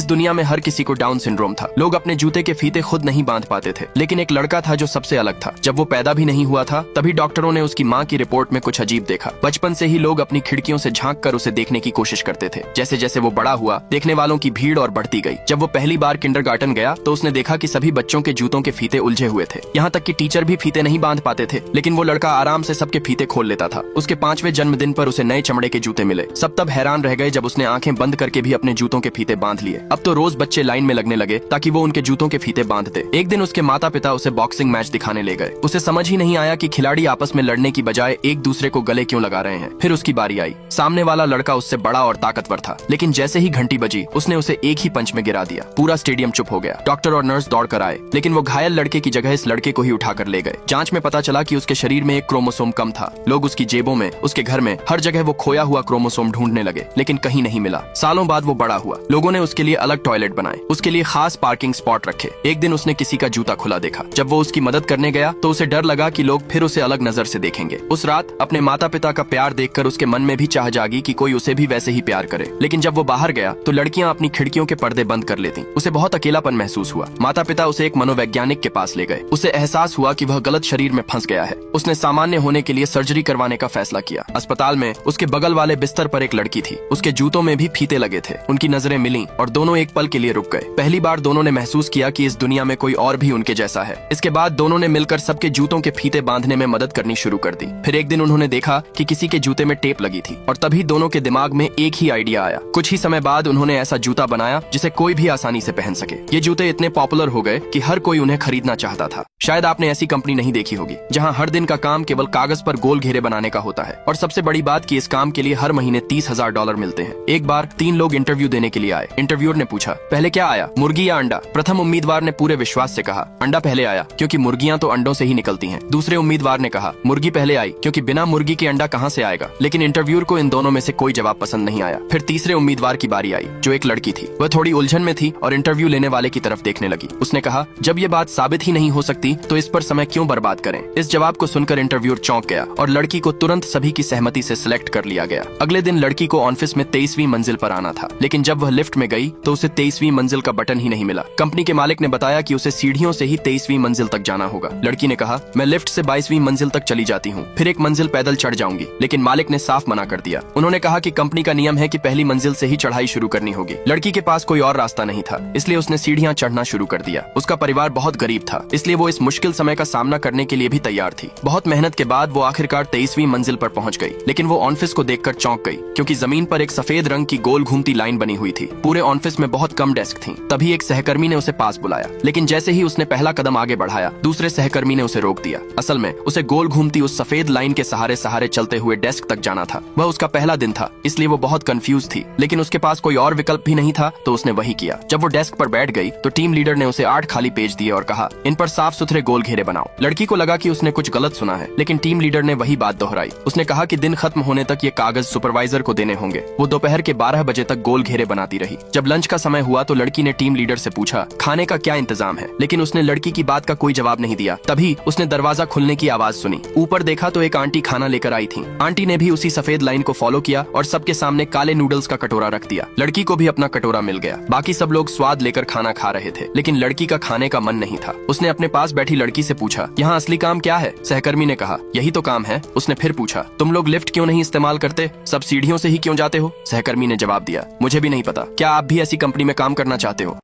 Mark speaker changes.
Speaker 1: दुनिया में हर किसी को डाउन सिंड्रोम था। लोग अपने जूते के फीते खुद नहीं बांध पाते थे, लेकिन एक लड़का था जो सबसे अलग था। जब वो पैदा भी नहीं हुआ था तभी डॉक्टरों ने उसकी माँ की रिपोर्ट में कुछ अजीब देखा। बचपन से ही लोग अपनी खिड़कियों से झांक कर उसे देखने की कोशिश करते थे। जैसे जैसे वो बड़ा हुआ, देखने वालों की भीड़ और बढ़ती गई। जब वो पहली बार किंडरगार्टन गया तो उसने देखा कि सभी बच्चों के जूतों के फीते उलझे हुए थे। यहाँ तक कि टीचर भी फीते नहीं बांध पाते थे, लेकिन वो लड़का आराम से सबके फीते खोल लेता था। उसके 5वें जन्मदिन पर उसे नए चमड़े के जूते मिले। सब तब हैरान रह गए जब उसने आंखें बंद करके भी अपने जूतों के फीते बांध लिए। अब तो रोज बच्चे लाइन में लगने लगे ताकि वो उनके जूतों के फीते बांध दे। एक दिन उसके माता पिता उसे बॉक्सिंग मैच दिखाने ले गए। उसे समझ ही नहीं आया कि खिलाड़ी आपस में लड़ने की बजाय एक दूसरे को गले क्यों लगा रहे हैं। फिर उसकी बारी आई। सामने वाला लड़का उससे बड़ा और ताकतवर था, लेकिन जैसे ही घंटी बजी उसने उसे एक ही पंच में गिरा दिया। पूरा स्टेडियम चुप हो गया। डॉक्टर और नर्स दौड़ कर आए, लेकिन वो घायल लड़के की जगह इस लड़के को ही उठाकर ले गए। जांच में पता चला कि उसके शरीर में एक क्रोमोसोम कम था। लोग उसकी जेबों में, उसके घर में, हर जगह वो खोया हुआ क्रोमोसोम ढूंढने लगे, लेकिन कहीं नहीं मिला। सालों बाद वो बड़ा हुआ। लोगों ने उसके लिए अलग टॉयलेट बनाए, उसके लिए खास पार्किंग स्पॉट रखे। एक दिन उसने किसी का जूता खुला देखा। जब वो उसकी मदद करने गया तो उसे डर लगा कि लोग फिर उसे अलग नजर से देखेंगे। उस रात अपने माता पिता का प्यार देखकर उसके मन में भी चाह जागी कि कोई उसे भी वैसे ही प्यार करे। लेकिन जब वो बाहर गया तो लड़कियां अपनी खिड़कियों के पर्दे बंद कर लेती। उसे बहुत अकेलापन महसूस हुआ। माता पिता उसे एक मनोवैज्ञानिक के पास ले गए। उसे एहसास हुआ कि वह गलत शरीर में फंस गया है। उसने सामान्य होने के लिए सर्जरी करवाने का फैसला किया। अस्पताल में उसके बगल वाले बिस्तर पर एक लड़की थी। उसके जूतों में भी फीते लगे थे। उनकी नजरें मिली और दोनों एक पल के लिए रुक गए। पहली बार दोनों ने महसूस किया कि इस दुनिया में कोई और भी उनके जैसा है। इसके बाद दोनों ने मिलकर सबके जूतों के फीते बांधने में मदद करनी शुरू कर दी। फिर एक दिन उन्होंने देखा कि किसी के जूते में टेप लगी थी और तभी दोनों के दिमाग में एक ही आइडिया आया। कुछ ही समय बाद उन्होंने ऐसा जूता बनाया जिसे कोई भी आसानी से पहन सके। ये जूते इतने पॉपुलर हो गए कि हर कोई उन्हें खरीदना चाहता था। शायद आपने ऐसी कंपनी नहीं देखी होगी जहां हर दिन का काम केवल कागज पर गोल घेरे बनाने का होता है, और सबसे बड़ी बात कि इस काम के लिए हर महीने $30,000 मिलते हैं। एक बार 3 लोग इंटरव्यू देने के लिए आए। इंटरव्यूअर ने पूछा, पहले क्या आया, मुर्गी या अंडा? प्रथम उम्मीदवार ने पूरे विश्वास से कहा, अंडा पहले आया क्योंकि मुर्गियां तो अंडों से ही निकलती हैं। दूसरे उम्मीदवार ने कहा, मुर्गी पहले आई क्योंकि बिना मुर्गी के अंडा कहां से आएगा। लेकिन इंटरव्यूअर को इन दोनों में से कोई जवाब पसंद नहीं आया। फिर तीसरे उम्मीदवार की बारी आई, जो एक लड़की थी। वह थोड़ी उलझन में थी और इंटरव्यू लेने वाले की तरफ देखने लगी। उसने कहा, जब ये बात साबित ही नहीं हो सकती तो इस पर समय क्यों बर्बाद करें। इस जवाब को सुनकर इंटरव्यूअर चौंक गया और लड़की को तुरंत सभी की सहमति से सिलेक्ट कर लिया गया। अगले दिन लड़की को ऑफिस में 23वीं मंजिल पर आना था, लेकिन जब वह लिफ्ट में गई तो उसे 23वीं मंजिल का बटन ही नहीं मिला। कंपनी के मालिक ने बताया कि उसे सीढ़ियों से ही 23वीं मंजिल तक जाना होगा। लड़की ने कहा, मैं लिफ्ट से 22वीं मंजिल तक चली जाती हूँ, फिर एक मंजिल पैदल चढ़ जाऊंगी। लेकिन मालिक ने साफ मना कर दिया। उन्होंने कहा कि कंपनी का नियम है कि पहली मंजिल से ही चढ़ाई शुरू करनी होगी। लड़की के पास कोई और रास्ता नहीं था, इसलिए उसने सीढ़ियां चढ़ना शुरू कर दिया। उसका परिवार बहुत गरीब था, इसलिए वो इस मुश्किल समय का सामना करने के लिए भी तैयार थी। बहुत मेहनत के बाद वो आखिरकार 23वीं मंजिल पर पहुंच गई। लेकिन वो ऑफिस को देखकर चौंक गई, क्योंकि जमीन पर एक सफेद रंग की गोल घूमती लाइन बनी हुई थी। पूरे ऑफिस में बहुत कम डेस्क थी। तभी एक सहकर्मी ने उसे पास बुलाया, लेकिन जैसे ही उसने पहला कदम आगे बढ़ाया, दूसरे सहकर्मी ने उसे रोक दिया। असल में उसे गोल घूमती उस सफेद लाइन के सहारे सहारे चलते हुए डेस्क तक जाना था। वह उसका पहला दिन था, इसलिए वो बहुत कंफ्यूज थी, लेकिन उसके पास कोई और विकल्प भी नहीं था, तो उसने वही किया। जब वो डेस्क पर बैठ गई तो टीम लीडर ने उसे 8 खाली पेज दिए और कहा, इन पर साफ सुथरे गोल घेरे बनाओ। लड़की को लगा कि उसने कुछ गलत सुना है, लेकिन टीम लीडर ने वही बात दोहराई। उसने कहा कि दिन खत्म होने तक ये कागज सुपरवाइजर को देने होंगे। वो दोपहर के 12 बजे तक गोल घेरे बनाती रही। जब लंच का समय हुआ तो लड़की ने टीम लीडर से पूछा, खाने का क्या इंतजाम है, लेकिन उसने लड़की की बात का कोई जवाब नहीं दिया। तभी उसने दरवाजा खुलने की आवाज सुनी। ऊपर देखा तो एक आंटी खाना लेकर आई थी। आंटी ने भी उसी सफेद लाइन को फॉलो किया और सबके सामने काले नूडल्स का कटोरा रख दिया। लड़की को भी अपना कटोरा मिल गया। बाकी सब लोग स्वाद लेकर खाना खा रहे थे, लेकिन लड़की का खाने का मन नहीं था। उसने अपने पास बैठी लड़की से पूछा, यहाँ असली काम क्या है? सहकर्मी ने कहा, यही तो काम है। उसने फिर पूछा, तुम लोग लिफ्ट क्यों नहीं इस्तेमाल करते, सब सीढ़ियों से ही क्यों जाते हो? सहकर्मी ने जवाब दिया, मुझे भी नहीं पता। क्या आप भी ऐसी कंपनी में काम करना चाहते हो?